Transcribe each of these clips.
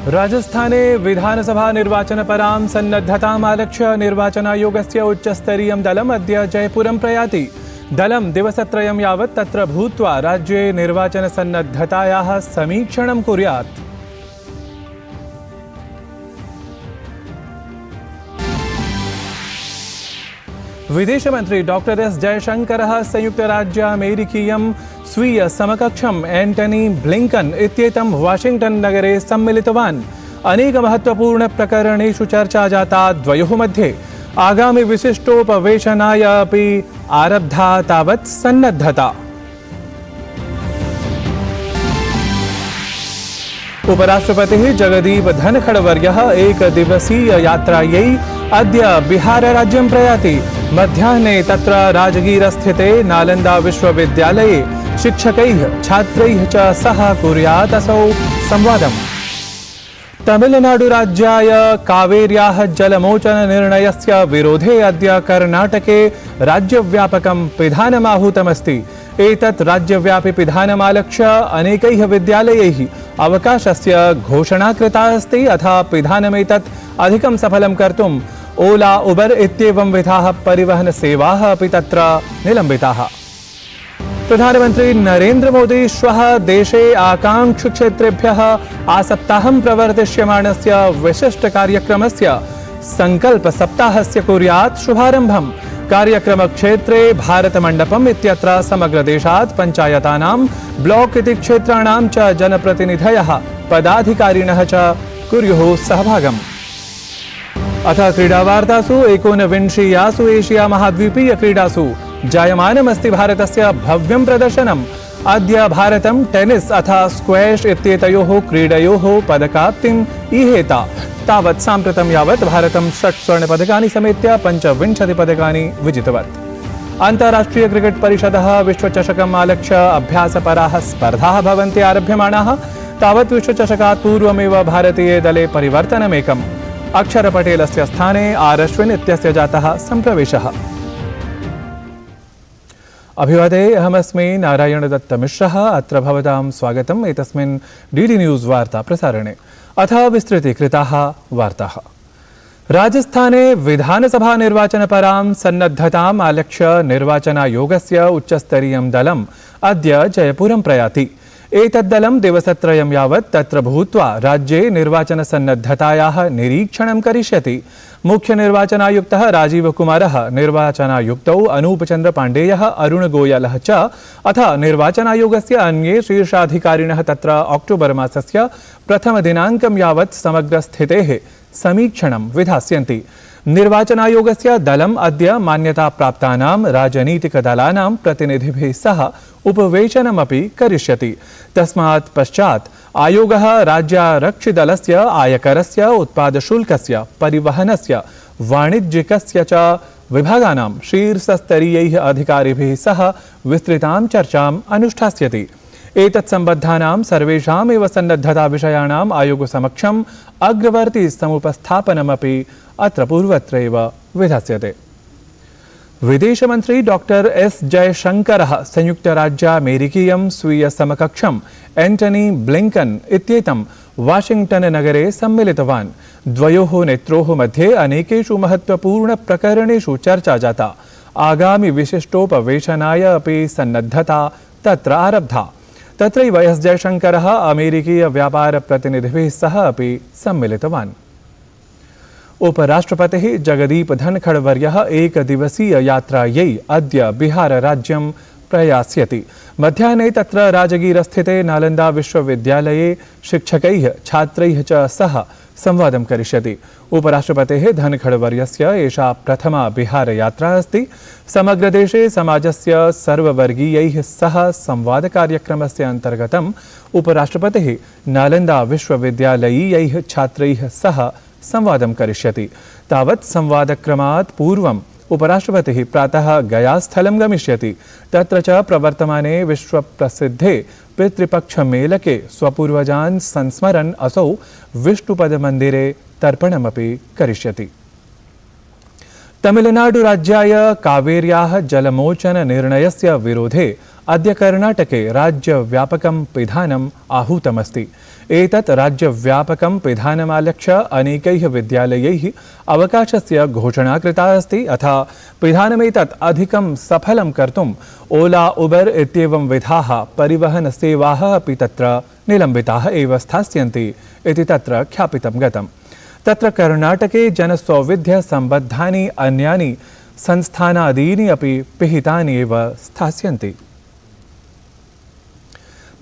राजस्थाने विधानसभा निर्वाचनपरां सन्नद्धतामालक्ष्य निर्वाचनायोगस्य उच्चस्तरीयं दलम् अद्य जयपुरं प्रयाति। दलं दिवसत्रयं यावत् तत्र भूत्वा राज्ये निर्वाचनसन्नद्धतायाः समीक्षणं कुर्यात्। विदेशमन्त्री डॉक्टर एस जयशंकरः संयुक्तराज्यामेरिकीयं स्वीय समकक्षम् एंटनी ब्लिंकन इत्येतं वाशिंगटन नगरे सम्मिलितवान्। अनेक महत्वपूर्ण प्रकरणेषु चर्चा जाता द्वयोः मध्ये। आगामि विशिष्टोपवेशनाय अपि आरब्धा तावत् सन्नद्धता। उपराष्ट्रपतिः जगदीप धनखडवर्यः एकदिवसीय यात्रायै अद्य बिहारराज्यं प्रयाति। मध्याह्ने तत्र राजगीरस्थिते नालन्दा विश्वविद्यालये शिक्षकैः छात्रैः च सह कुर्यात् असौ संवादम्। तमिलनाडुराज्याय कावेर्याः जलमोचननिर्णयस्य विरोधे अद्य कर्णाटके राज्यव्यापकं पिधानमाहूतमस्ति। एतत् राज्यव्यापि पिधानमालक्ष्य अनेकैः विद्यालयैः अवकाशस्य घोषणा कृता अस्ति। अथ पिधानमेतत् अधिकं सफलं कर्तुम् ओला उबर इत्येवं विधाः परिवहनसेवाः अपि तत्र निलम्बिताः। प्रधानमन्त्री नरेन्द्र मोदी श्वः देशे आकांक्षिक्षेत्रेभ्यः आसप्ताहं प्रवर्तिष्यमाणस्य विशिष्टकार्यक्रमस्य सङ्कल्पसप्ताहस्य कुर्यात् शुभारम्भम्। कार्यक्रमक्षेत्रे भारतमण्डपम् इत्यत्र समग्रदेशात् पञ्चायतानां ब्लॉक इति क्षेत्राणां च जनप्रतिनिधयः पदाधिकारिणः च कुर्युः सहभागम्। अथ क्रीडावार्तासु 19 एशिया महाद्वीपीय क्रीडासु जायमानमस्ति भारतस्य भव्यं प्रदर्शनम्। अद्य भारतं टेनिस् अथ स्क्वैश इत्येतयोः क्रीडयोः पदकाप्तिम् ईहेता। तावत् साम्प्रतं यावत् भारतं 6 स्वर्णपदकानि समेत्य 25 पदकानि विजितवत्। अन्ताराष्ट्रिय क्रिकेट् परिषदः विश्वचषकम् आलक्ष्य अभ्यासपराः स्पर्धाः भवन्ति आरभ्यमाणाः। तावत् विश्वचषकात् पूर्वमेव भारतीये दले परिवर्तनमेकम्। अक्षर पटेलस्य स्थाने आर अश्विन इत्यस्य जातः सम्प्रवेशः। अभिवादे, अहमस्मि नारायण दत्त मिश्रः। अत्र भवतां स्वागतम् एतस्मिन् डीडी न्यूज़ वार्ता प्रसारणे। अथ विस्तृतीकृताः वार्ताः। राजस्थाने विधानसभा निर्वाचनपरां सन्नद्धताम् आलक्ष्य निर्वाचनायोगस्य उच्चस्तरीयं दलम् अद्य जयपुरं प्रयाति। एतद्दलं दिवसत्रयं यावत् तत्र भूत्वा राज्ये निर्वाचनसन्नद्धतायाः निरीक्षणं करिष्यति। मुख्यनिर्वाचनायुक्तः राजीव कुमारः, निर्वाचनायुक्तौ अनूपचन्द्र पाण्डेयः, अरुण गोयलः च अथ निर्वाचनायोगस्य अन्ये शीर्षाधिकारिणः तत्र अक्टोबर मासस्य प्रथमदिनाङ्कं यावत् समग्रस्थितेः समीक्षणं विधास्यन्ति। निर्वाचनायोगस्य दलम् अद्य मान्यताप्राप्तानां राजनीतिकदलानां प्रतिनिधिभिः सह उपवेशनमपि करिष्यति। तस्मात् पश्चात् आयोगः राज्यारक्षिदलस्य आयकरस्य, उत्पादशुल्कस्य, परिवहनस्य, वाणिज्यिकस्य च विभागानां शीर्षस्तरीयैः अधिकारिभिः सह विस्तृतां चर्चाम् अनुष्ठास्यति। एतत्सम्बद्धानां सर्वेषामेव सन्नद्धता विषयाणाम् आयोगसमक्षम् अग्रवर्ती समुपस्थापनमपि अत्र पूर्वत्रैव विधास्यते। विदेशमन्त्री डॉक्टर एस जयशंकरः संयुक्तराज्यामेरिकीयं स्वीय समकक्षम् एंटनी ब्लिंकन इत्येतं वाशिंगटन नगरे सम्मिलितवान्। द्वयोः नेत्रोः मध्ये अनेकेषु महत्वपूर्ण प्रकरणेषु चर्चा जाता। आगामि विशिष्टोपवेशनाय अपि सन्नद्धता तत्र आरब्धा। तत्रैव एस जयशंकरः अमेरिकीय व्यापार प्रतिनिधिभिः सह अपि सम्मिलितवान्। उपराष्ट्रपतिः जगदीप धनखडवर्यः एकदिवसीय यात्रायै अद्य बिहारराज्यं प्रयास्यति। मध्याह्ने तत्र राजगीरस्थिते नालन्दा विश्वविद्यालये शिक्षकैः छात्रैः च सह संवादं करिष्यति। उपराष्ट्रपतेः धनखडवर्यस्य एषा प्रथमा बिहारयात्रा अस्ति। समग्रदेशे समाजस्य सर्ववर्गीयैः सह संवादकार्यक्रमस्य अन्तर्गतम् उपराष्ट्रपतिः नालन्दा विश्वविद्यालयीयैः छात्रैः सह संवादं करिष्यति। तावत् संवादक्रमात् पूर्वम् उपराष्ट्रपतिः प्रातः गयास्थलं गमिष्यति। तत्र च प्रवर्तमाने विश्वप्रसिद्धे पितृपक्षमेलके स्वपूर्वजान् संस्मरन् असौ विष्णुपदमन्दिरे तर्पणमपि करिष्यति। तमिलनाडुराज्याय कावेर्याः जलमोचननिर्णयस्य विरोधे अद्य कर्णाटके राज्यव्यापकं पिधानम् आहूतमस्ति। एतत् राज्यव्यापकं पिधानमालक्ष्य अनेकैः विद्यालयैः अवकाशस्य घोषणा कृता अस्ति। अथ पिधानमेतत् अधिकं सफलं कर्तुम् ओला उबेर् इत्येवं विधाः परिवहनसेवाः अपि तत्र निलम्बिताः एव स्थास्यन्ति इति तत्र ख्यापितं गतम्। तत्र कर्णाटके जनसौविध्यसम्बद्धानि अन्यानि संस्थानादीनि अपि पिहितानि एव स्थास्यन्ति।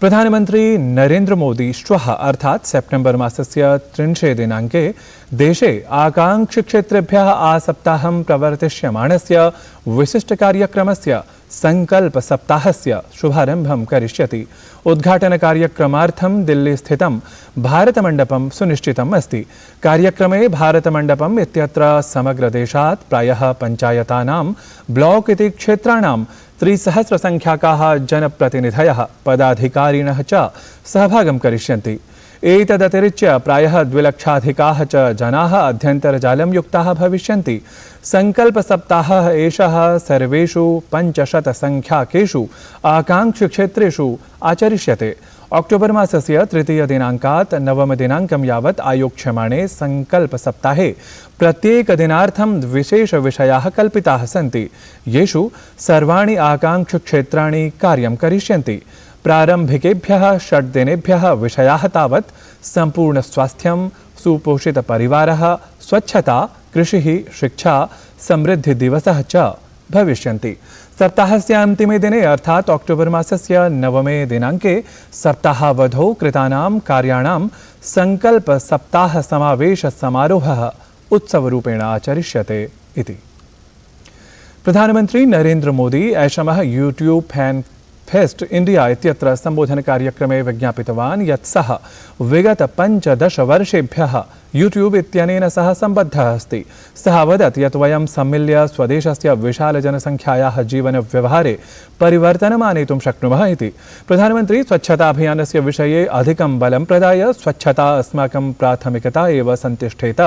प्रधानमन्त्री नरेन्द्र मोदी श्वः अर्थात् सेप्टेम्बर् मासस्य 30 दिनाङ्के देशे आकाङ्क्षिक्षेत्रेभ्यः आसप्ताहं प्रवर्तिष्यमाणस्य विशिष्टकार्यक्रमस्य सङ्कल्पसप्ताहस्य शुभारम्भं करिष्यति। उद्घाटनकार्यक्रमार्थं दिल्लीस्थितं भारतमण्डपं सुनिश्चितम् अस्ति। कार्यक्रमे भारतमण्डपम् इत्यत्र समग्रदेशात् प्रायः पञ्चायतानां ब्लॉक इति क्षेत्राणां 300 संख्याकाः जनप्रतिनिधयः पदाधिकारिणः च सहभागं करिष्यन्ति। एतदतिरिच्य प्रायः 2,00,000 च जनाः अध्यन्तर्जालं युक्ताः भविष्यन्ति। सङ्कल्पसप्ताहः एषः सर्वेषु 500 संख्याकेषु आकाङ्क्षिक्षेत्रेषु आचरिष्यते। अक्टोबर् मासस्य 3 दिनाङ्कात् 9 दिनाङ्कं यावत् आयोक्ष्यमाणे सङ्कल्पसप्ताहे प्रत्येकदिनार्थं विशेषविषयाः कल्पिताः सन्ति, येषु सर्वाणि आकाङ्क्षिक्षेत्राणि कार्यं करिष्यन्ति। प्रारम्भिकेभ्यः 6 दिनेभ्यः विषयाः तावत् सम्पूर्णस्वास्थ्यं, सुपोषितपरिवारः, स्वच्छता, कृषिः, शिक्षा, समृद्धिदिवसः च भविष्यन्ति। सप्ताहस्य अन्तिमे दिने अर्थात् अक्टोबर् मासस्य 9 दिनाङ्के सप्ताहावधौ कृतानां कार्याणां सङ्कल्पसप्ताहसमावेशसमारोहः उत्सवरूपेण आचरिष्यते इति। प्रधानमन्त्री नरेन्द्र मोदी ऐषमः यूट्यूब फैन फेस्ट इंडिया इत्यत्र सम्बोधनकार्यक्रमे विज्ञापितवान् यत् सः विगत 15 वर्षेभ्यः यूट्यूब इत्यनेन सह सम्बद्धः अस्ति। सः अवदत् यत् वयं सम्मिल्य स्वदेशस्य विशालजनसङ्ख्यायाः जीवनव्यवहारे परिवर्तनम् आनेतुं शक्नुमः इति। प्रधानमन्त्री स्वच्छताभियानस्य विषये अधिकं बलं प्रदाय स्वच्छता अस्माकं प्राथमिकता एव सन्तिष्ठेत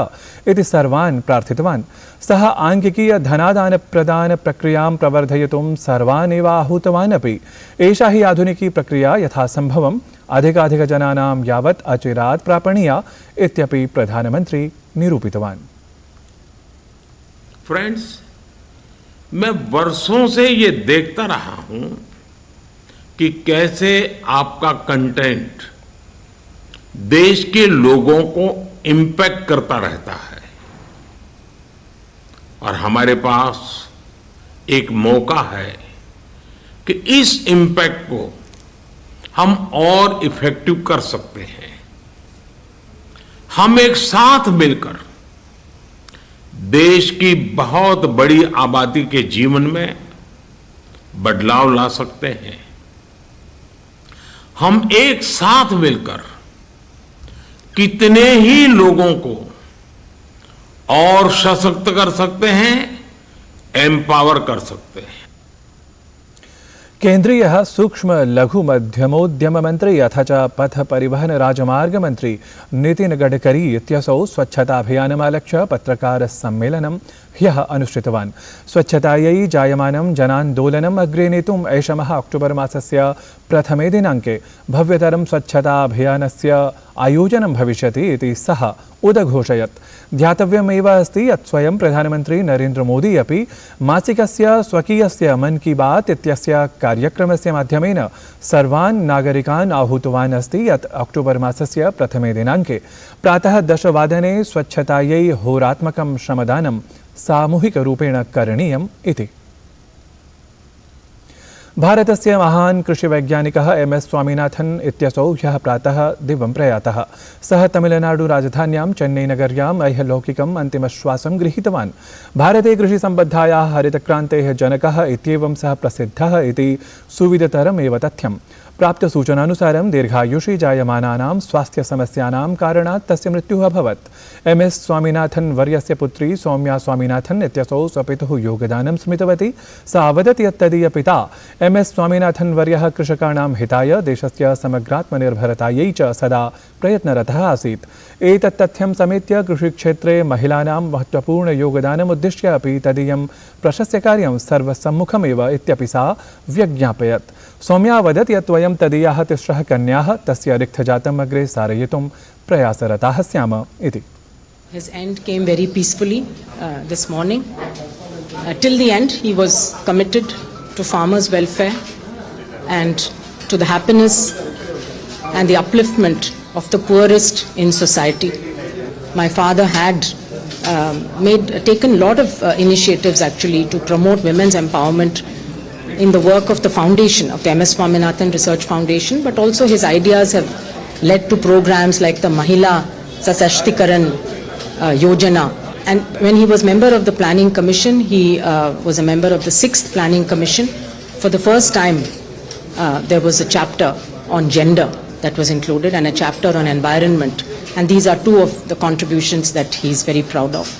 इति सर्वान् प्रार्थितवान्। सः आङ्गिकीय धनादानप्रदान प्रक्रियां प्रवर्धयितुं सर्वान् एव आहूतवान् अपि। एषा हि आधुनिकी प्रक्रिया यथासम्भवम् अधिकाधिकजनानां यावत् अचिरात् प्रापणीया इत्यपि प्रधानमन्त्री निरूपितवान्। फ्रेंड्स, मैं वर्षों से ये देखता रहा हूं कि कैसे आपका कंटेंट देश के लोगों को इम्पैक्ट करता रहता है और हमारे पास एक मौका है कि इस इम्पैक्ट को हम और इफेक्टिव कर सकते हैं। हम एक साथ मिलकर देश की बहुत बड़ी आबादी के जीवन में बदलाव ला सकते हैं। हम एक साथ मिलकर कितने ही लोगों को और सशक्त कर सकते हैं, एम्पावर कर सकते हैं। केन्द्रीयः सूक्ष्म लघु मध्यमोद्यम मंत्री अथ च पथ परिवहन राजमार्ग मंत्री नितिन गडकरी इत्यसौ स्वच्छताभियानमालक्ष्य पत्रकारसम्मेलनं ह्यः अनुष्ठितवान्। स्वच्छतायै जायमानं जनान्दोलनम् अग्रे नेतुम् ऐषमः अक्टोबर् मासस्य 1 दिनाङ्के भव्यतरं स्वच्छताभियानस्य आयोजनं भविष्यति इति सः उदघोषयत्। ध्यातव्यमेव अस्ति यत् स्वयं प्रधानमन्त्री नरेन्द्र मोदी अपि मासिकस्य स्वकीयस्य मन की बात इत्यस्य कार्यक्रमस्य माध्यमेन सर्वान् नागरिकान् आहूतवान् अस्ति यत् अक्टोबर् मासस्य 1 दिनाङ्के प्रातः 10 वादने स्वच्छतायै होरात्मकं श्रमदानं सामूहिकरूपेण करणीयम् इति। भारतस्य महान् कृषिवैज्ञानिकः MS स्वामीनाथन् इत्यसौ ह्यः प्रातः दिवं प्रयातः। सः तमिलनाडुराजधान्यां चेन्नैनगर्याम् ऐहलौकिकम् अन्तिमश्वासं गृहीतवान्। भारते कृषिसम्बद्धायाः हरितक्रान्तेः जनकः इत्येवं सः प्रसिद्धः इति सुविदितरमेव तथ्यम्। प्राप्तसूचनानुसारं दीर्घायुषि जायमानानां स्वास्थ्यसमस्यानां कारणात् तस्य मृत्युः अभवत्। MS स्वामीनाथन् वर्यस्य पुत्री सौम्या स्वामीनाथन् इत्यसौ स्वपितुः योगदानं स्मृतवती। सा अवदत् यत् तदीयपिता MS स्वामीनाथन वर्यः कृषकाणां हिताय देशस्य समग्रात्मनिर्भरतायै च सदा प्रयत्नरतः आसीत्। एतत् तथ्यं समेत्य कृषिक्षेत्रे महिलानां महत्त्वपूर्णयोगदानमुद्दिश्य अपि तदीयं प्रशस्यकार्यं सर्वसम्मुखमेव इत्यपि सा व्यज्ञापयत्। सौम्या वदत् यत् वयं तदीयाः तिस्रः कन्याः तस्य रिक्तजातम् अग्रे सारयितुं प्रयासरताः स्याम इति। His end came very peacefully this morning. Till the end, he was committed to farmers' welfare and to the happiness and the upliftment of the poorest in society. My father had taken a lot of initiatives actually to promote women's empowerment in the work of the foundation, of the MS Swaminathan Research Foundation, but also his ideas have led to programs like the Mahila Sashktikaran Yojana. And when he was member of the Planning Commission, he was a member of the 6th Planning Commission. For the first time, there was a chapter on gender that was included and a chapter on environment. And these are two of the contributions that he is very proud of.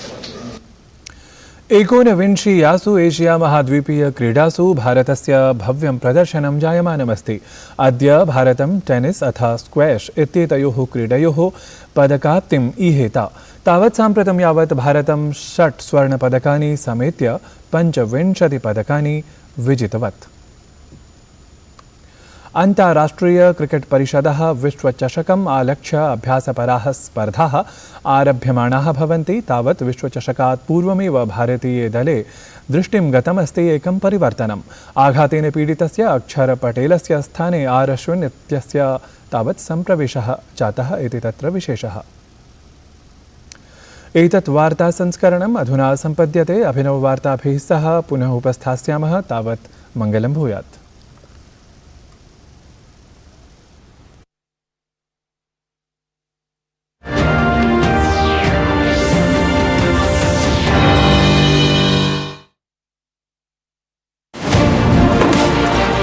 एकोनविंशीयासु Asia महाद्वीपीय क्रीडासु भारतस्य भव्यं प्रदर्शनं जायमानमस्ति। अद्य भारतं tennis अथ squash इत्येतयोः क्रीडयोः पदकाप्तिम् ईहेता। तावत् साम्प्रतं यावत् भारतं 6 स्वर्णपदकानि समेत्य 25 पदकानि विजितवत्। अन्ताराष्ट्रीय क्रिकेट परिषदः विश्वचषकम् आलक्ष्य अभ्यासपराः स्पर्धाः आरभ्यमाणाः भवन्ति। तावत् विश्वचषकात् पूर्वमेव भारतीये दले दृष्टिं गतमस्ति एकं परिवर्तनम्। आघातेन पीडितस्य अक्षर पटेलस्य स्थाने आर अश्विन् इत्यस्य तावत् सम्प्रवेशः जातः इति तत्र विशेषः। एतत् वार्ता संस्करणम् अधुना सम्पद्यते। अभिनववार्ताभिः सह पुनः उपस्थास्यामः। तावत् मङ्गलं भूयात्।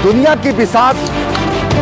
दुनिया की बिसात